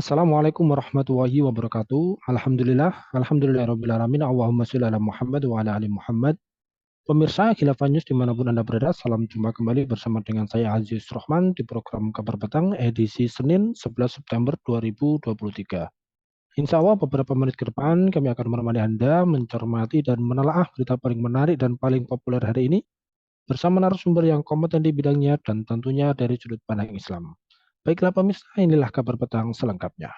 Assalamualaikum warahmatullahi wabarakatuh. Alhamdulillahirobbilalamin. Allahumma sholli ala Muhammad wa ala ali Muhammad. Pemirsa Khilafah News dimanapun Anda berada, salam jumpa kembali bersama dengan saya Aziz Rohman di program Kabar Petang edisi Senin 11 September 2023. Insya Allah beberapa menit ke depan kami akan menemani Anda mencermati dan menelaah berita paling menarik dan paling populer hari ini bersama narasumber yang kompeten di bidangnya dan tentunya dari sudut pandang Islam. Baiklah pemirsa, inilah Kabar Petang selengkapnya.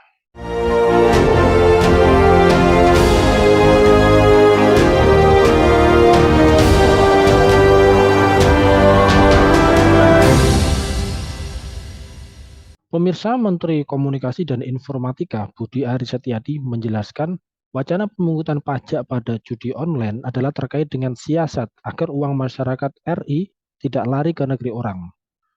Pemirsa, Menteri Komunikasi dan Informatika Budi Ari Setiadi menjelaskan wacana pemungutan pajak pada judi online adalah terkait dengan siasat agar uang masyarakat RI tidak lari ke negeri orang.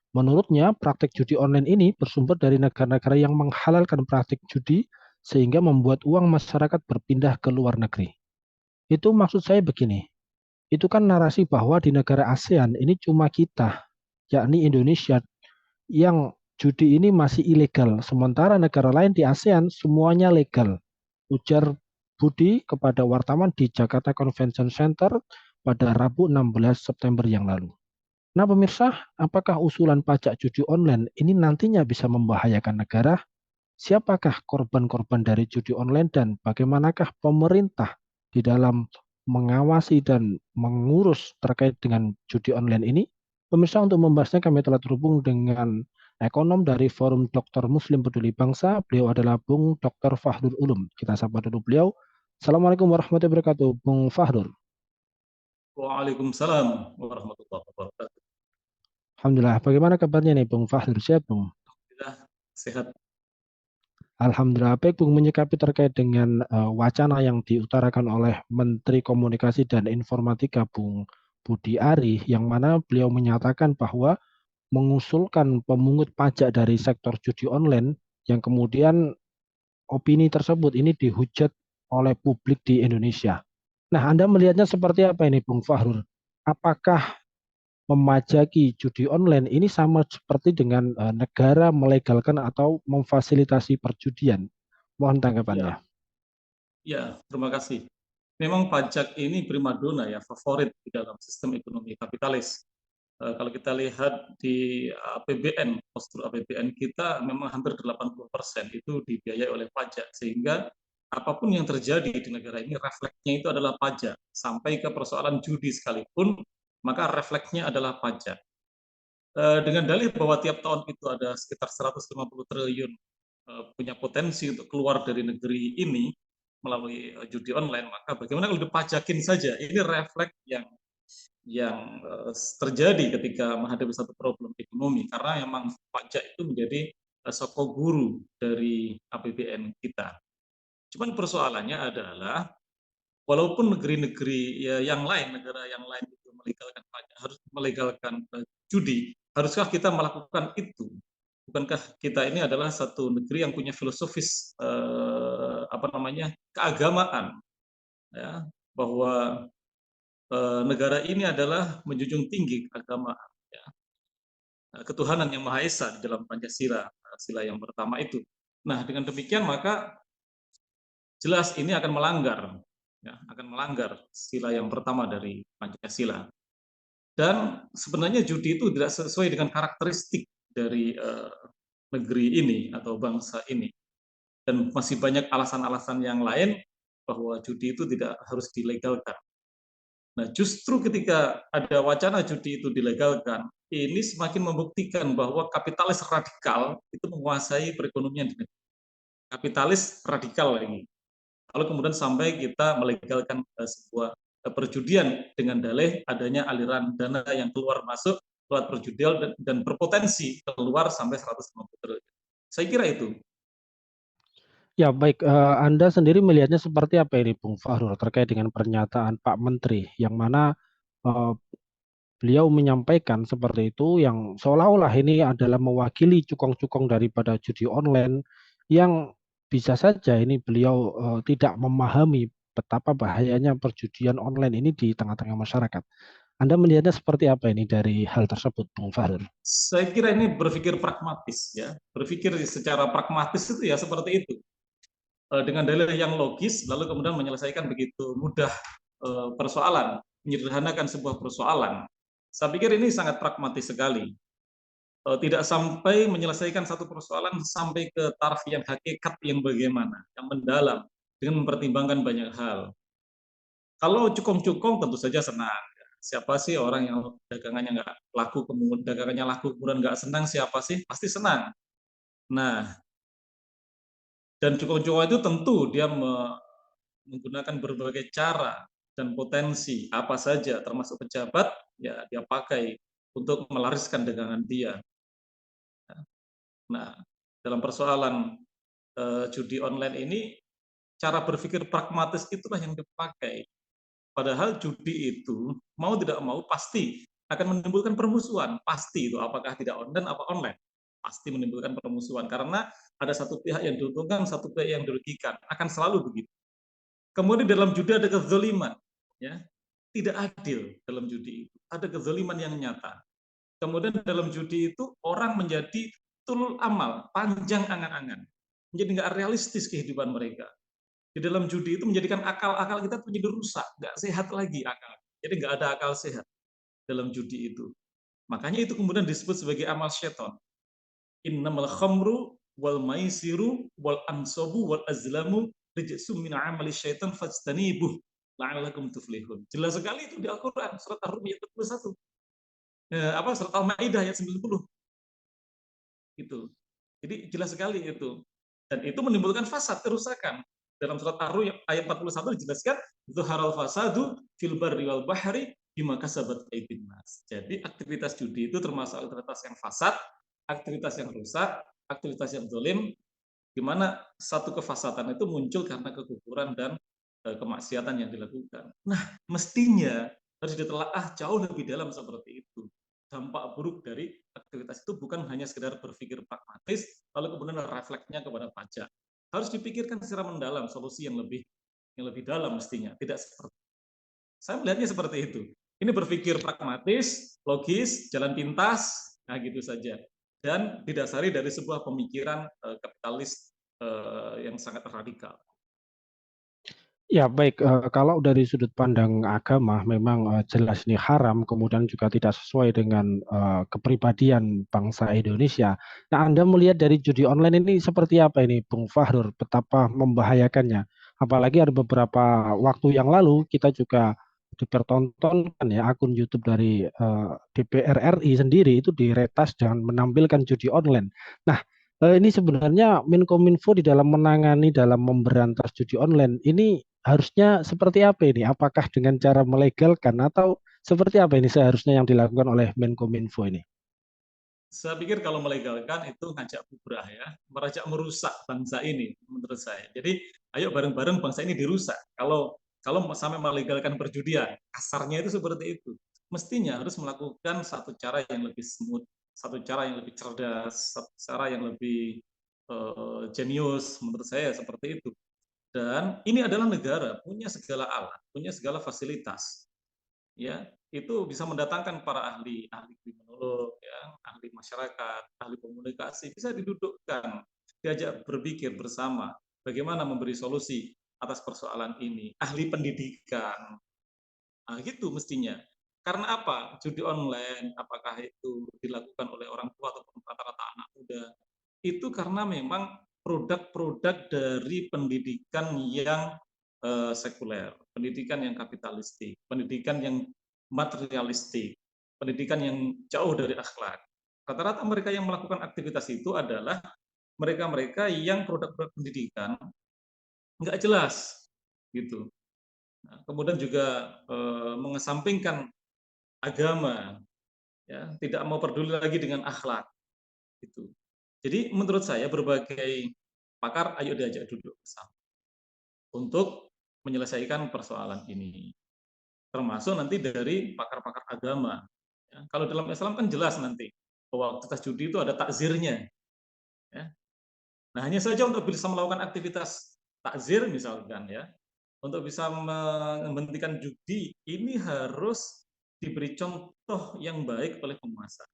Menurutnya, praktik judi online ini bersumber dari negara-negara yang menghalalkan praktik judi sehingga membuat uang masyarakat berpindah ke luar negeri. Itu maksud saya begini, itu kan narasi bahwa di negara ASEAN ini cuma kita, yakni Indonesia, yang judi ini masih ilegal, sementara negara lain di ASEAN semuanya legal. Ujar Budi kepada wartawan di Jakarta Convention Center pada Rabu 16 September yang lalu. Nah pemirsa, apakah usulan pajak judi online ini nantinya bisa membahayakan negara? Siapakah korban-korban dari judi online dan bagaimanakah pemerintah di dalam mengawasi dan mengurus terkait dengan judi online ini? Pemirsa, untuk membahasnya kami telah terhubung dengan ekonom dari Forum Dokter Muslim Peduli Bangsa. Beliau adalah Bung Dr. Fahrul Ulum. Kita sapa dulu beliau. Assalamualaikum warahmatullahi wabarakatuh, Bung Fahrul. Waalaikumsalam warahmatullahi wabarakatuh. Alhamdulillah. Bagaimana kabarnya nih, Bung Fahrul? Sehat, Bung? Alhamdulillah sehat. Alhamdulillah baik, Bung, menyikapi terkait dengan wacana yang diutarakan oleh Menteri Komunikasi dan Informatika Bung Budi Ari, yang mana beliau menyatakan bahwa mengusulkan pemungut pajak dari sektor judi online yang kemudian opini tersebut ini dihujat oleh publik di Indonesia. Nah, Anda melihatnya seperti apa ini, Bung Fahrul? Apakah memajaki judi online ini sama seperti dengan negara melegalkan atau memfasilitasi perjudian? Mohon tanggapannya. Terima kasih. Memang pajak ini primadona ya, favorit di dalam sistem ekonomi kapitalis. Kalau kita lihat di APBN, postur APBN kita memang hampir 80% itu dibiayai oleh pajak, sehingga apapun yang terjadi di negara ini refleksnya itu adalah pajak. Sampai ke persoalan judi sekalipun, maka refleksnya adalah pajak. Dengan dalih bahwa tiap tahun itu ada sekitar 150 triliun punya potensi untuk keluar dari negeri ini melalui judi online, maka bagaimana kalau dipajakin saja? Ini refleks yang terjadi ketika menghadapi satu problem ekonomi, karena memang pajak itu menjadi soko guru dari APBN kita. Cuman persoalannya adalah walaupun negeri-negeri yang lain, negara yang lain itu melegalkan pajak, harus melegalkan judi, haruskah kita melakukan itu? Bukankah kita ini adalah satu negeri yang punya filosofis keagamaan, ya, bahwa negara ini adalah menjunjung tinggi keagamaan, ya, ketuhanan yang Maha Esa di dalam Pancasila, sila yang pertama itu. Nah, dengan demikian maka jelas ini akan melanggar sila yang pertama dari Pancasila. Dan sebenarnya judi itu tidak sesuai dengan karakteristik dari negeri ini atau bangsa ini. Dan masih banyak alasan-alasan yang lain bahwa judi itu tidak harus dilegalkan. Nah, justru ketika ada wacana judi itu dilegalkan, ini semakin membuktikan bahwa kapitalis radikal itu menguasai perekonomian di negeri. Kapitalis radikal ini. Kalau kemudian sampai kita melegalkan sebuah perjudian dengan dalih adanya aliran dana yang keluar masuk lewat perjudian dan berpotensi keluar sampai 150 triliun. Saya kira itu. Ya, baik. Anda sendiri melihatnya seperti apa ini, Bung Fahrul, terkait dengan pernyataan Pak Menteri, yang mana uh, beliau menyampaikan seperti itu, yang seolah-olah ini adalah mewakili cukong-cukong daripada judi online, yang bisa saja ini beliau tidak memahami betapa bahayanya perjudian online ini di tengah-tengah masyarakat. Anda melihatnya seperti apa ini dari hal tersebut, Bung Fahrul? Saya kira ini berpikir pragmatis ya, berpikir secara pragmatis itu ya seperti itu. Dengan dalil yang logis, lalu kemudian menyelesaikan begitu mudah persoalan, menyederhanakan sebuah persoalan. Saya pikir ini sangat pragmatis sekali. Tidak sampai menyelesaikan satu persoalan sampai ke taraf yang hakikat yang bagaimana, yang mendalam, dengan mempertimbangkan banyak hal. Kalau cukong-cukong tentu saja senang. Siapa sih orang yang dagangannya nggak laku, kemudian dagangannya laku, kemudian nggak senang, siapa sih? Pasti senang. Nah, dan cukong-cukong itu tentu dia menggunakan berbagai cara dan potensi apa saja, termasuk pejabat, ya dia pakai untuk melariskan dagangan dia. Nah, dalam persoalan judi online ini, cara berpikir pragmatis itulah yang dipakai. Padahal judi itu mau tidak mau pasti akan menimbulkan permusuhan, pasti itu apakah tidak online apa online, pasti menimbulkan permusuhan karena ada satu pihak yang diuntungkan, satu pihak yang dirugikan, akan selalu begitu. Kemudian dalam judi ada kezaliman, ya tidak adil dalam judi itu, ada kezaliman yang nyata. Kemudian dalam judi itu orang menjadi tulul amal, panjang angan-angan, menjadi nggak realistis kehidupan mereka. Di dalam judi itu menjadikan akal-akal kita menjadi rusak, nggak sehat lagi akal. Jadi nggak ada akal sehat dalam judi itu. Makanya itu kemudian disebut sebagai amal syaitan. Innamal khamru wal maisiru wal ansobu wal azlamu rijsum min amali syaitan fajtanibuh la'allakum tuflihun. Jelas sekali itu di Al-Qur'an surat Ar-Rum ayat 41. Surat Al-Maidah ayat 90 gitu. Jadi jelas sekali itu. Dan itu menimbulkan fasad, kerusakan. Dalam surat Ar-Rum ayat 41 dijelaskan, "Zuharal fasadu fil barri wal bahri bima kasabat aydin nas." Jadi aktivitas judi itu termasuk aktivitas yang fasad, aktivitas yang rusak, aktivitas yang zalim, di mana satu kefasadan itu muncul karena kekufuran dan kemaksiatan yang dilakukan. Nah, mestinya harus ditelaah jauh lebih dalam seperti itu. Dampak buruk dari aktivitas itu bukan hanya sekedar berpikir pragmatis, lalu kemudian refleksnya kepada pajak. Harus dipikirkan secara mendalam solusi yang lebih dalam mestinya. Tidak seperti saya melihatnya seperti itu. Ini berpikir pragmatis, logis, jalan pintas, nah gitu saja. Dan didasari dari sebuah pemikiran kapitalis yang sangat radikal. Ya baik, kalau dari sudut pandang agama memang, jelas ini haram, kemudian juga tidak sesuai dengan, kepribadian bangsa Indonesia. Nah, Anda melihat dari judi online ini seperti apa ini, Bung Fahrur? Betapa membahayakannya? Apalagi ada beberapa waktu yang lalu kita juga dipertontonkan ya akun YouTube dari, DPR RI sendiri itu diretas dengan menampilkan judi online. Nah, ini sebenarnya Menkominfo di dalam menangani, dalam memberantas judi online ini harusnya seperti apa ini? Apakah dengan cara melegalkan atau seperti apa ini seharusnya yang dilakukan oleh Menkominfo ini? Saya pikir kalau melegalkan itu ngajak bubrah ya, merajak merusak bangsa ini menurut saya. Jadi ayo bareng-bareng bangsa ini dirusak. Kalau sampai melegalkan perjudian, kasarnya itu seperti itu. Mestinya harus melakukan satu cara yang lebih smooth, satu cara yang lebih cerdas, satu cara yang lebih jenius menurut saya seperti itu. Dan ini adalah negara punya segala alat, punya segala fasilitas ya itu bisa mendatangkan para ahli ahli kriminolog ya ahli masyarakat ahli komunikasi bisa didudukkan diajak berpikir bersama bagaimana memberi solusi atas persoalan ini ahli pendidikan gitu mestinya karena apa judi online apakah itu dilakukan oleh orang tua ataupun rata-rata anak muda itu karena memang produk-produk dari pendidikan yang sekuler, pendidikan yang kapitalistik, pendidikan yang materialistik, pendidikan yang jauh dari akhlak. Rata-rata mereka yang melakukan aktivitas itu adalah mereka-mereka yang produk-produk pendidikan nggak jelas, gitu. Nah, kemudian juga mengesampingkan agama, ya, tidak mau peduli lagi dengan akhlak, gitu. Jadi menurut saya berbagai pakar ayo diajak duduk bersama untuk menyelesaikan persoalan ini. Termasuk nanti dari pakar-pakar agama. Ya, kalau dalam Islam kan jelas nanti bahwa aktivitas judi itu ada takzirnya. Ya. Nah hanya saja untuk bisa melakukan aktivitas takzir misalkan ya, untuk bisa menghentikan judi ini harus diberi contoh yang baik oleh penguasa.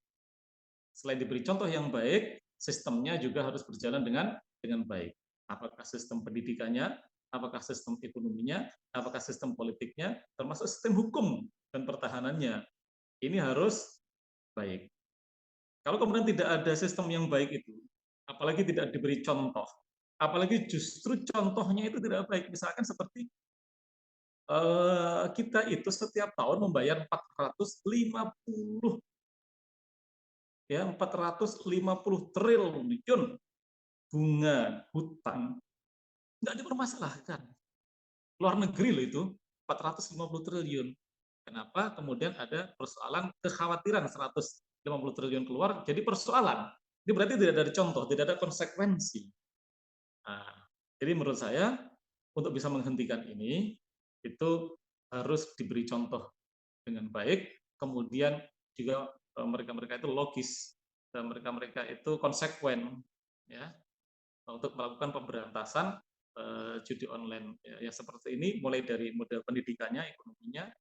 Selain diberi contoh yang baik, sistemnya juga harus berjalan dengan baik. Apakah sistem pendidikannya, apakah sistem ekonominya, apakah sistem politiknya, termasuk sistem hukum dan pertahanannya. Ini harus baik. Kalau kemudian tidak ada sistem yang baik itu, apalagi tidak diberi contoh, apalagi justru contohnya itu tidak baik, misalkan seperti kita itu setiap tahun membayar 450 ya 450 triliun bunga hutang, nggak dipermasalahkan. Luar negeri loh itu 450 triliun. Kenapa kemudian ada persoalan kekhawatiran 150 triliun keluar jadi persoalan? Ini berarti tidak ada contoh, tidak ada konsekuensi. Nah, jadi menurut saya untuk bisa menghentikan ini itu harus diberi contoh dengan baik, kemudian juga mereka-mereka itu logis dan mereka-mereka itu konsekuen ya untuk melakukan pemberantasan judi online ya, yang seperti ini mulai dari model pendidikannya, ekonominya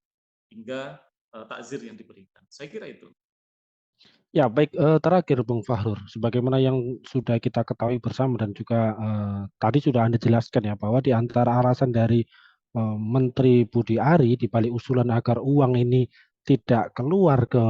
hingga takzir yang diberikan. Saya kira itu. Ya, baik, terakhir Bung Fahrur, sebagaimana yang sudah kita ketahui bersama dan juga, tadi sudah Anda jelaskan ya, bahwa di antara alasan dari, Menteri Budi Ari di balik usulan agar uang ini tidak keluar ke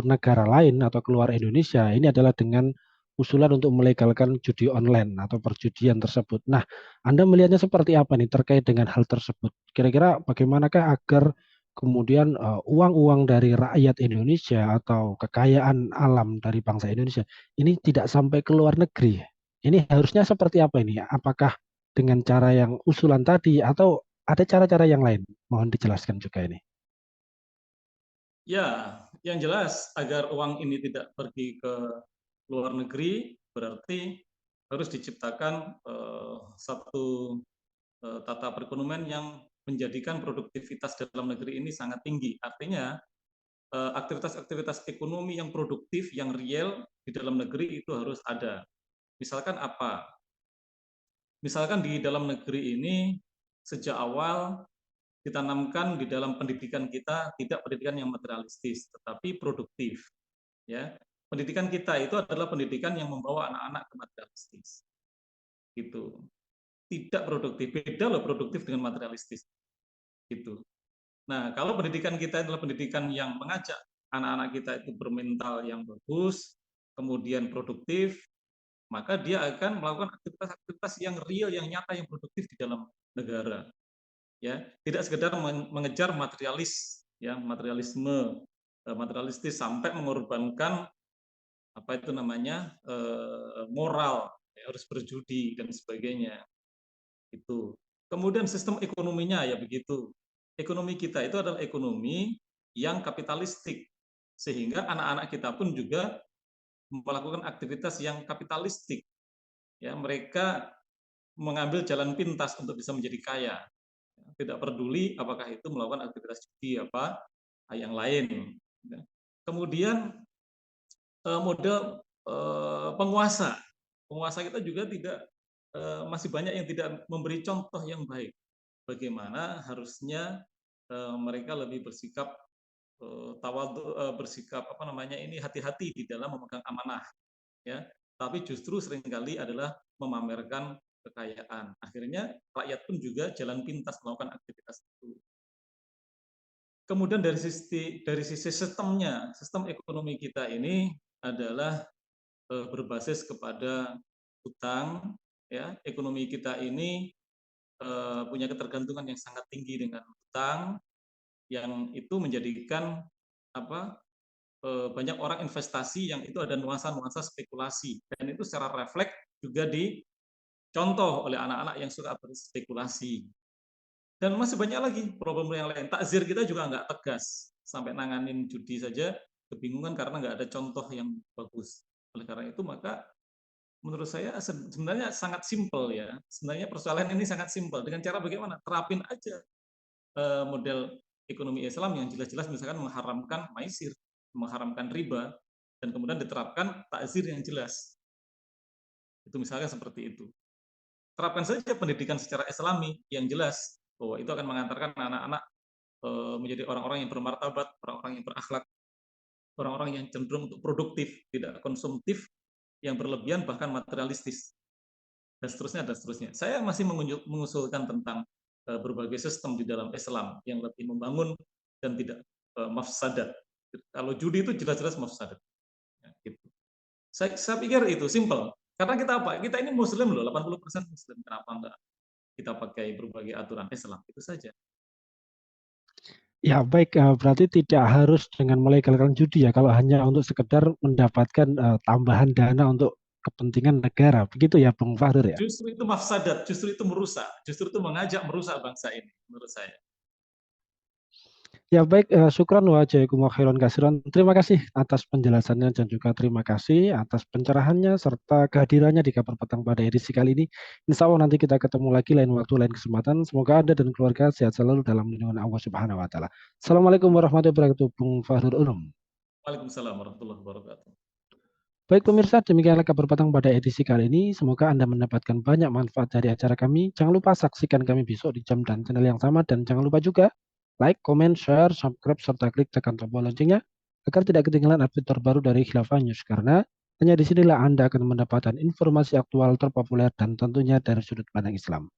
negara lain atau keluar Indonesia, ini adalah dengan usulan untuk melegalkan judi online atau perjudian tersebut. Nah, Anda melihatnya seperti apa nih terkait dengan hal tersebut? Kira-kira bagaimanakah agar kemudian, uang-uang dari rakyat Indonesia atau kekayaan alam dari bangsa Indonesia ini tidak sampai ke luar negeri. Ini harusnya seperti apa ini? Apakah dengan cara yang usulan tadi atau ada cara-cara yang lain? Mohon dijelaskan juga ini. Ya, yang jelas agar uang ini tidak pergi ke luar negeri berarti harus diciptakan satu tata perekonomian yang menjadikan produktivitas dalam negeri ini sangat tinggi. Artinya aktivitas-aktivitas ekonomi yang produktif, yang real di dalam negeri itu harus ada. Misalkan apa? Misalkan di dalam negeri ini sejak awal ditanamkan di dalam pendidikan kita tidak pendidikan yang materialistis, tetapi produktif. Ya, pendidikan kita itu adalah pendidikan yang membawa anak-anak ke materialistis. Gitu. Tidak produktif. Beda loh produktif dengan materialistis. Gitu. Nah, kalau pendidikan kita adalah pendidikan yang mengajak anak-anak kita itu bermental yang bagus, kemudian produktif, maka dia akan melakukan aktivitas-aktivitas yang real, yang nyata, yang produktif di dalam negara. Ya, tidak sekedar mengejar materialis, ya materialisme, materialistis sampai mengorbankan apa itu namanya moral, ya, harus berjudi dan sebagainya. Itu. Kemudian sistem ekonominya ya begitu. Ekonomi kita itu adalah ekonomi yang kapitalistik, sehingga anak-anak kita pun juga melakukan aktivitas yang kapitalistik. Ya, mereka mengambil jalan pintas untuk bisa menjadi kaya. Tidak peduli apakah itu melakukan aktivitas judi apa yang lain. Ya. Kemudian model penguasa, penguasa kita juga tidak masih banyak yang tidak memberi contoh yang baik. Bagaimana harusnya mereka lebih bersikap tawadu, bersikap apa namanya ini hati-hati di dalam memegang amanah, ya. Tapi justru seringkali adalah memamerkan kekayaan. Akhirnya rakyat pun juga jalan pintas melakukan aktivitas itu. Kemudian dari sisi sistemnya, sistem ekonomi kita ini adalah berbasis kepada hutang, ya. Ekonomi kita ini punya ketergantungan yang sangat tinggi dengan hutang, yang itu menjadikan apa banyak orang investasi yang itu ada nuansa-nuansa spekulasi, dan itu secara refleks juga dicontoh oleh anak-anak yang suka berspekulasi. Dan masih banyak lagi problem yang lain. Takzir kita juga nggak tegas, sampai nanganin judi saja kebingungan karena nggak ada contoh yang bagus. Oleh karena itu maka menurut saya sebenarnya sangat simpel ya. Sebenarnya persoalan ini sangat simpel. Dengan cara bagaimana? Terapin aja model ekonomi Islam yang jelas-jelas misalkan mengharamkan maisir, mengharamkan riba, dan kemudian diterapkan takzir yang jelas. Itu misalnya seperti itu. Terapkan saja pendidikan secara Islami yang jelas bahwa itu akan mengantarkan anak-anak menjadi orang-orang yang bermartabat, orang-orang yang berakhlak, orang-orang yang cenderung untuk produktif, tidak konsumtif, yang berlebihan bahkan materialistis, dan seterusnya dan seterusnya. Saya masih mengusulkan tentang berbagai sistem di dalam Islam yang lebih membangun dan tidak mafsadat. Kalau judi itu jelas-jelas mafsadat. Ya, gitu. Saya pikir itu simple. Karena kita apa? Kita ini Muslim loh, 80% Muslim. Kenapa enggak kita pakai berbagai aturan Islam? Itu saja. Ya, baik, berarti tidak harus dengan melegalkan judi ya, kalau hanya untuk sekedar mendapatkan tambahan dana untuk kepentingan negara. Begitu ya, Bung Fahdur ya? Justru itu mafsadat, justru itu merusak, justru itu mengajak merusak bangsa ini, menurut saya. Ya, baik, syukran wa jazakumullahu khairan kasiran. Terima kasih atas penjelasannya dan juga terima kasih atas pencerahannya serta kehadirannya di Kabar Petang pada edisi kali ini. Insya Allah nanti kita ketemu lagi lain waktu, lain kesempatan. Semoga Anda dan keluarga sehat selalu dalam lindungan Allah Subhanahu wa taala. Assalamualaikum warahmatullahi wabarakatuh, Bung Fahdur Ulum. Waalaikumsalam warahmatullahi wabarakatuh. Baik pemirsa, demikianlah Kabar Petang pada edisi kali ini. Semoga Anda mendapatkan banyak manfaat dari acara kami. Jangan lupa saksikan kami besok di jam dan channel yang sama. Dan jangan lupa juga like, comment, share, subscribe, serta klik tekan tombol loncengnya agar tidak ketinggalan update terbaru dari Khilafah News. Karena hanya di sinilah Anda akan mendapatkan informasi aktual terpopuler dan tentunya dari sudut pandang Islam.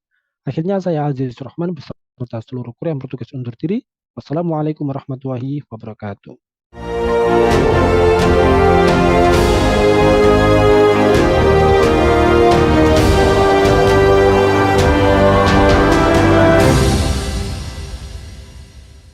Akhirnya saya Aziz Rahman beserta seluruh kru yang bertugas undur diri. Wassalamualaikum warahmatullahi wabarakatuh.